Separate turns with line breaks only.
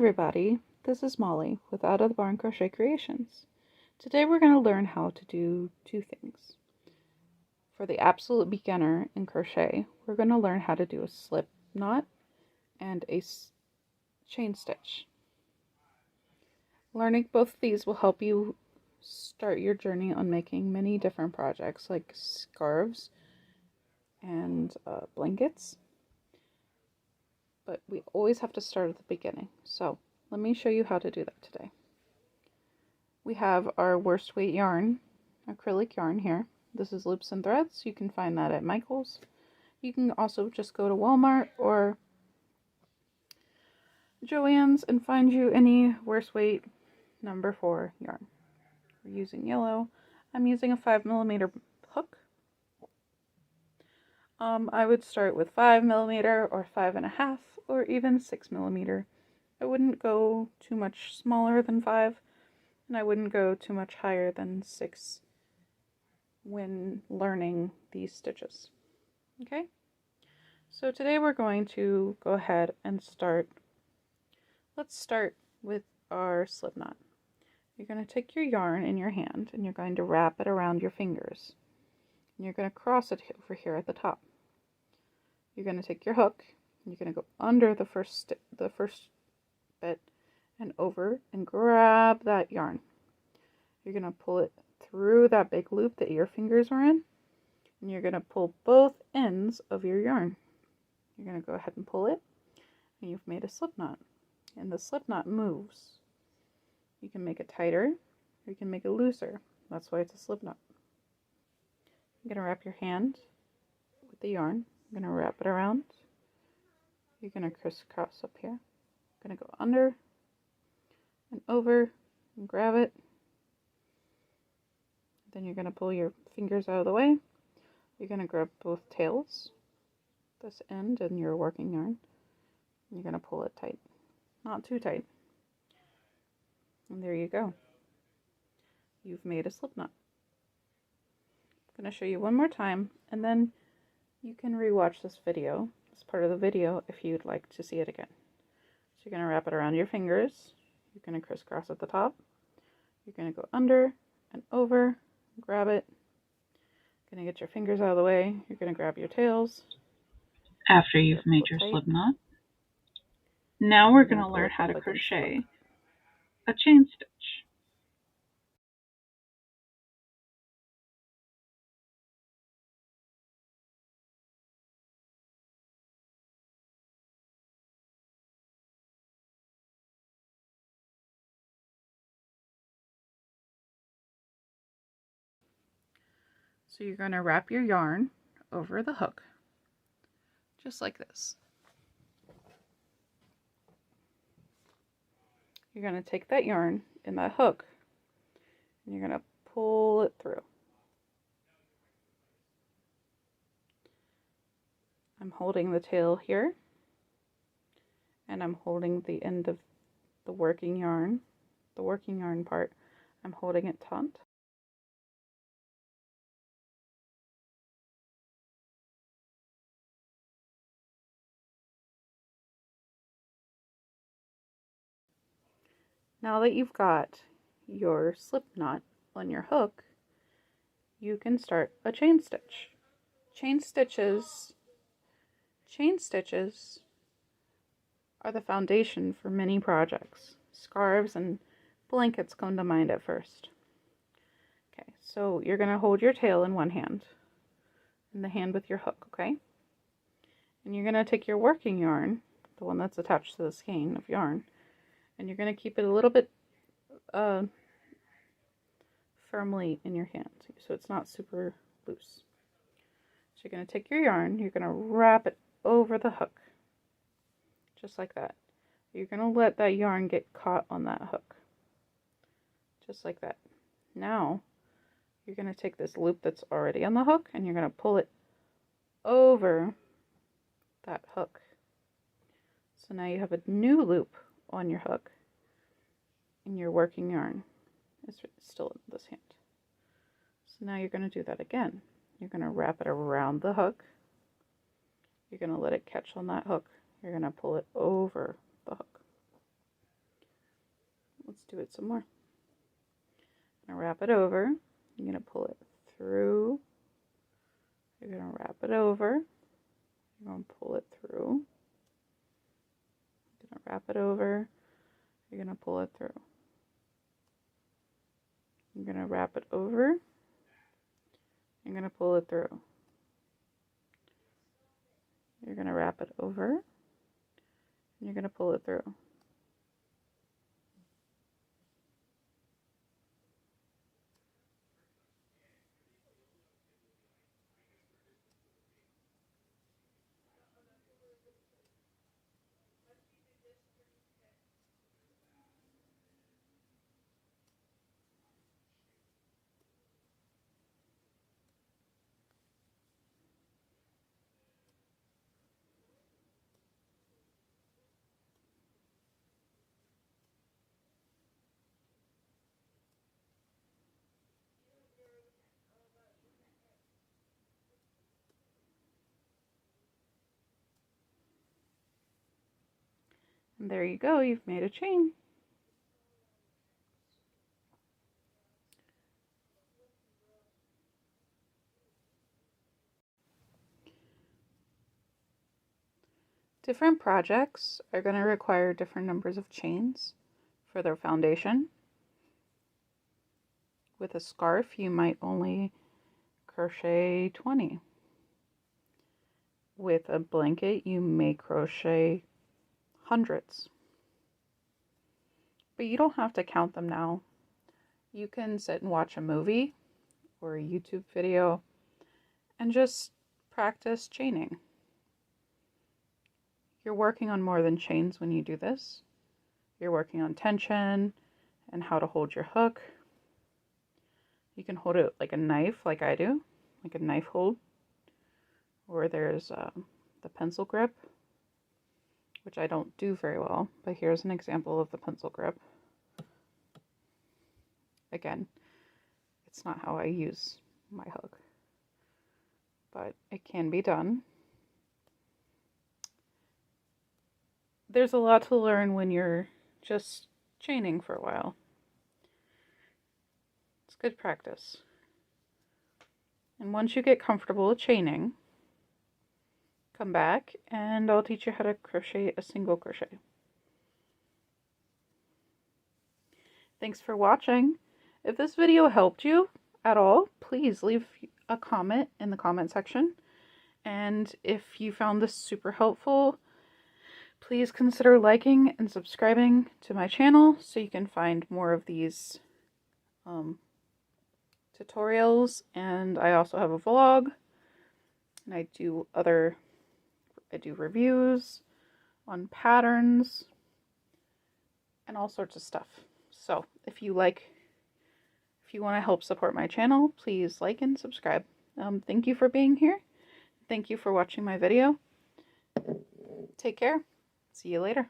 everybody, this is Molly with Out of the Barn Crochet Creations. Today we're going to learn how to do two things. For the absolute beginner in crochet, we're going to learn how to do a slip knot and a chain stitch. Learning both of these will help you start your journey on making many different projects like scarves and blankets. But we always have to start at the beginning. So let me show you how to do that today. We have our worst weight yarn, acrylic yarn here. This is Loops and Threads. You can find that at Michael's. You can also just go to Walmart or Joann's and find you any worst weight number 4 yarn. We're using yellow. I'm using a 5mm hook. I would start with 5mm or 5.5 or even 6mm. I wouldn't go too much smaller than 5, and I wouldn't go too much higher than 6 when learning these stitches. Okay? So today we're going to go ahead and start. Let's start with our slip knot. You're going to take your yarn in your hand and you're going to wrap it around your fingers. And you're going to cross it over here at the top. You're going to take your hook, and you're going to go under the first bit and over and grab that yarn. You're going to pull it through that big loop that your fingers are in, and you're going to pull both ends of your yarn. You're going to go ahead and pull it, and you've made a slip knot. And the slip knot moves. You can make it tighter, or you can make it looser. That's why it's a slip knot. You're going to wrap your hand with the yarn. I'm going to wrap it around. You're going to crisscross up here. I'm going to go under and over and grab it. Then you're going to pull your fingers out of the way. You're going to grab both tails, this end and your working yarn. You're going to pull it tight. Not too tight. And there you go. You've made a slip knot. I'm going to show you one more time, and then you can rewatch this video, this part of the video, if you'd like to see it again. So you're going to wrap it around your fingers. You're going to crisscross at the top. You're going to go under and over, grab it. You're going to get your fingers out of the way. You're going to grab your tails.
After you've made your slip knot, now we're going to learn how to crochet a chain stitch.
So you're going to wrap your yarn over the hook, just like this. You're going to take that yarn in that hook, and you're going to pull it through. I'm holding the tail here, and I'm holding the end of the working yarn part. I'm holding it taut. Now that you've got your slip knot on your hook, you can start a chain stitch. Chain stitches are the foundation for many projects. Scarves and blankets come to mind at first. Okay, so you're going to hold your tail in one hand, and the hand with your hook, okay? And you're going to take your working yarn, the one that's attached to the skein of yarn, and you're going to keep it a little bit firmly in your hand, so it's not super loose. So you're going to take your yarn, you're going to wrap it over the hook, just like that. You're going to let that yarn get caught on that hook, just like that. Now, you're going to take this loop that's already on the hook, and you're going to pull it over that hook. So now you have a new loop on your hook, and your working yarn is still in this hand. So now you're going to do that again. You're going to wrap it around the hook. You're going to let it catch on that hook. You're going to pull it over the hook. Let's do it some more. I'm going to wrap it over. I'm going to pull it through. You're going to wrap it over. You're going to pull it through. You're going to wrap it over. You're going to pull it through. You're going to wrap it over. You're going to pull it through. You're going to wrap it over. And you're going to pull it through. And there you go, you've made a chain. Different projects are going to require different numbers of chains for their foundation. With a scarf, you might only crochet 20. With a blanket, you may crochet hundreds. But you don't have to count them now. You can sit and watch a movie or a YouTube video and just practice chaining. You're working on more than chains when you do this. You're working on tension and how to hold your hook. You can hold it like a knife, like I do, like a knife hold. Or there's the pencil grip, which I don't do very well, but here's an example of the pencil grip. Again, it's not how I use my hook, but it can be done. There's a lot to learn when you're just chaining for a while. It's good practice. And once you get comfortable with chaining, come back and I'll teach you how to crochet a single crochet. Thanks for watching. If this video helped you at all, please leave a comment in the comment section. And if you found this super helpful, please consider liking and subscribing to my channel so you can find more of these tutorials. And I also have a vlog, and I do reviews on patterns and all sorts of stuff. So if you want to help support my channel, please like and subscribe. Thank you for being here. Thank you for watching my video. Take care. See you later.